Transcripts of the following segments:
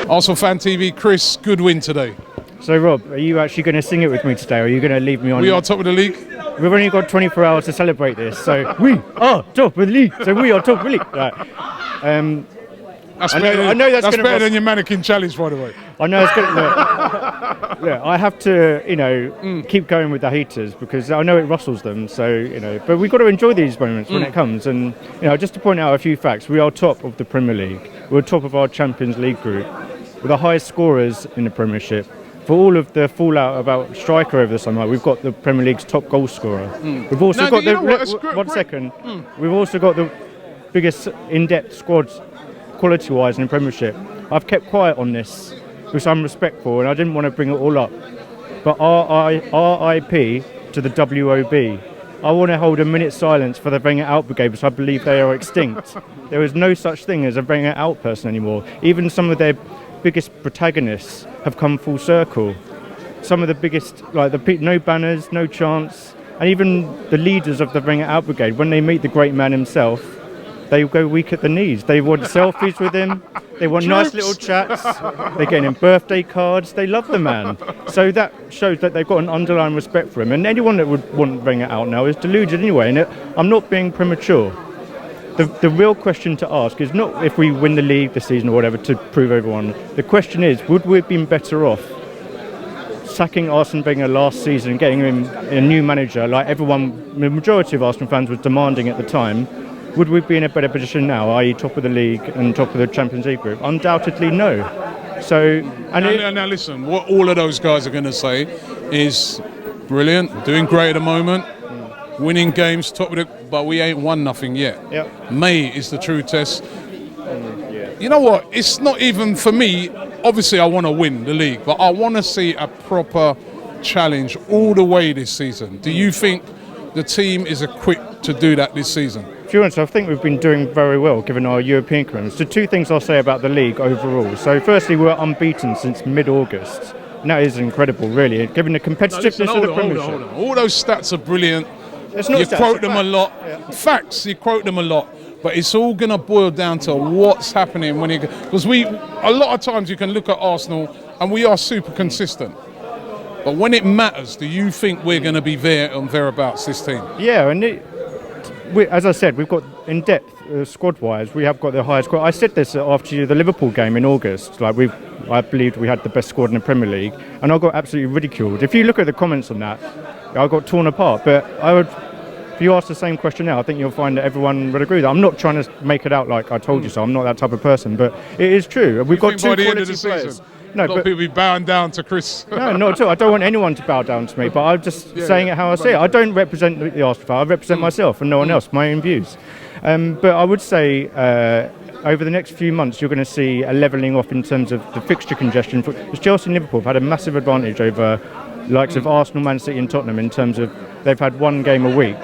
ArsenalFanTV, Chris, good win today. So Rob, are you actually going to sing it with me today, or are you going to leave me on? We are top of the league. We've only got 24 hours to celebrate this, so we are top of the league. So we are top of the league. Right. That's better than your mannequin challenge, by the way. I know it's good. Look, I have to, keep going with the haters because I know it rustles them. So, but we've got to enjoy these moments when it comes. And, just to point out a few facts, we are top of the Premier League. We're top of our Champions League group. We're the highest scorers in the Premiership. For all of the fallout about striker over the summer, we've got the Premier League's top goal scorer. We've also got We've also got the biggest in-depth squad quality-wise in the Premiership. I've kept quiet on this because I'm respectful and I didn't want to bring it all up. But R.I.P. to the WOB. I want to hold a minute's silence for the Wenger Out Brigade because I believe they are extinct. There is no such thing as a Wenger Out person anymore. Even some of their biggest protagonists have come full circle. Some of the biggest, no banners, no chants, and even the leaders of the Wenger Out Brigade, when they meet the great man himself, they go weak at the knees. They want selfies with him. They want nice little chats. They're getting him birthday cards. They love the man. So that shows that they've got an underlying respect for him. And anyone that would want Wenger out now is deluded anyway. And I'm not being premature. The real question to ask is not if we win the league this season or whatever to prove everyone. The question is, would we have been better off sacking Arsene Wenger last season and getting him a new manager like everyone, the majority of Arsenal fans was demanding at the time? Would we be in a better position now, i.e. top of the league and top of the Champions League group? Undoubtedly no. So, now listen, what all of those guys are going to say is brilliant, doing great at the moment, winning games, top of the, but we ain't won nothing yet. Yep. May is the true test. You know what? It's not even for me. Obviously, I want to win the league, but I want to see a proper challenge all the way this season. Do you think the team is equipped to do that this season? To be honest, I think we've been doing very well given our European commitments. So two things I'll say about the league overall. So firstly, we're unbeaten since mid-August. And that is incredible, really, given the competitiveness of the Premiership. Hold on. All those stats are brilliant. You quote them a lot. Yeah. Facts, you quote them a lot. But it's all going to boil down to what's happening when because a lot of times you can look at Arsenal and we are super consistent. But when it matters, do you think we're going to be there and thereabouts, this team? Yeah, and as I said, we've got in depth squad-wise. We have got the highest squad. I said this after the Liverpool game in August. I believed we had the best squad in the Premier League, and I got absolutely ridiculed. If you look at the comments on that, I got torn apart. But if you ask the same question now, I think you'll find that everyone would agree with that. I'm not trying to make it out like I told you so. I'm not that type of person, but it is true. We've got two quality players. No, but people be bowing down to Chris. No, not at all. I don't want anyone to bow down to me, but I'm just saying it how I see it. I don't represent the Arsenal fan. I represent myself and no one else, my own views. But I would say over the next few months, you're going to see a levelling off in terms of the fixture congestion. Because Chelsea and Liverpool have had a massive advantage over likes of Arsenal, Man City and Tottenham in terms of they've had one game a week.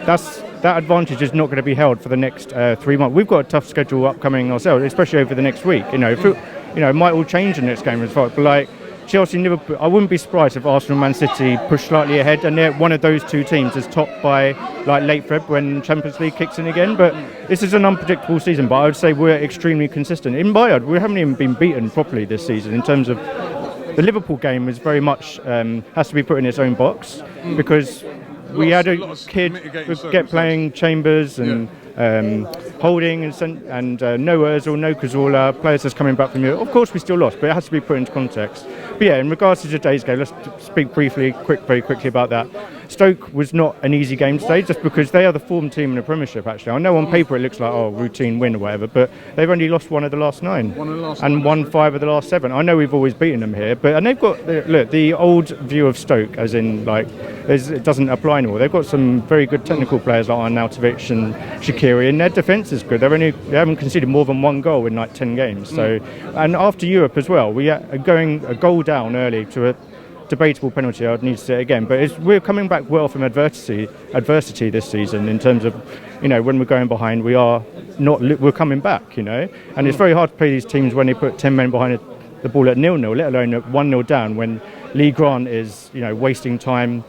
That advantage is not going to be held for the next 3 months. We've got a tough schedule upcoming ourselves, especially over the next week. It might all change in the next game as well. But Chelsea and Liverpool, I wouldn't be surprised if Arsenal and Man City push slightly ahead, and one of those two teams is topped by late Feb when Champions League kicks in again. But this is an unpredictable season. But I would say we're extremely consistent. In Bayard, we haven't even been beaten properly this season in terms of the Liverpool game is very much has to be put in its own box because we had a kid get playing Chambers and Holding and no Ozil, no Cazorla, players that's coming back from Europe. Of course we still lost, but it has to be put into context. But yeah, in regards to today's game, let's speak very quickly about that. Stoke was not an easy game today just because they are the form team in the Premiership actually. I know on paper it looks like routine win or whatever, but they've only lost one of the last 9 and won 5 of the last 7. I know we've always beaten them here, and they've got the old view of Stoke as in it doesn't apply anymore. They've got some very good technical players like Arnautovic and Shaqiri, and their defence is good. They haven't conceded more than 1 goal in 10 games. So, and after Europe as well, we are going a goal down early to a debatable penalty. I'd need to say it again, but we're coming back well from adversity this season in terms of when we're going behind, we're coming back, and it's very hard to play these teams when they put 10 men behind the ball at 0-0, let alone at 1-0 down when Lee Grant is wasting time.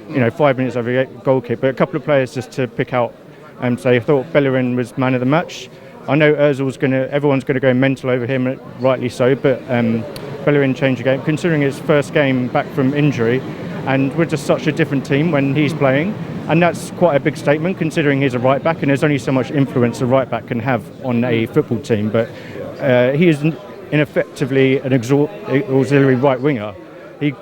5 minutes every goal kick. But a couple of players just to pick out and say, I thought Bellerin was man of the match. I know everyone's going to go mental over him, rightly so, but Bellerin changed the game, considering his first game back from injury, and we're just such a different team when he's playing, and that's quite a big statement considering he's a right back, and there's only so much influence a right back can have on a football team, but he is ineffectively an auxiliary right winger.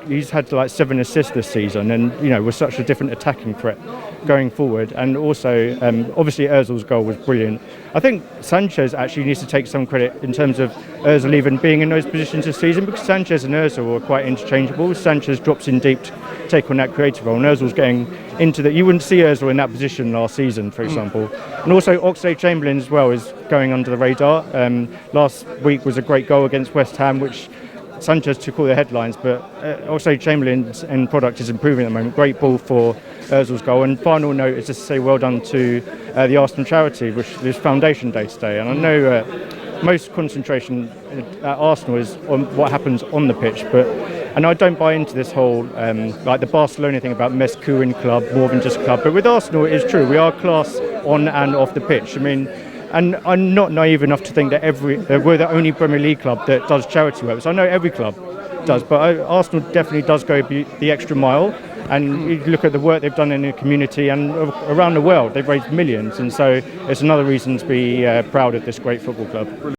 He's had like 7 assists this season, and we're such a different attacking threat going forward. And also, obviously, Ozil's goal was brilliant. I think Sanchez actually needs to take some credit in terms of Ozil even being in those positions this season, because Sanchez and Ozil are quite interchangeable. Sanchez drops in deep to take on that creative role, and Ozil's getting into that. You wouldn't see Ozil in that position last season, for example. And also, Oxlade-Chamberlain as well is going under the radar. Last week was a great goal against West Ham, which Sanchez took all the headlines, but Oxlade-Chamberlain's end product is improving at the moment. Great ball for Ozil's goal. And final note is just to say well done to the Arsenal charity, which is Foundation Day today. And I know most concentration at Arsenal is on what happens on the pitch, and I don't buy into this whole like the Barcelona thing about Mescu in club, more than just club. But with Arsenal, it is true. We are class on and off the pitch. I mean, and I'm not naive enough to think that we're the only Premier League club that does charity work. So I know every club does, but Arsenal definitely does go the extra mile. And you look at the work they've done in the community and around the world, they've raised millions. And so it's another reason to be proud of this great football club.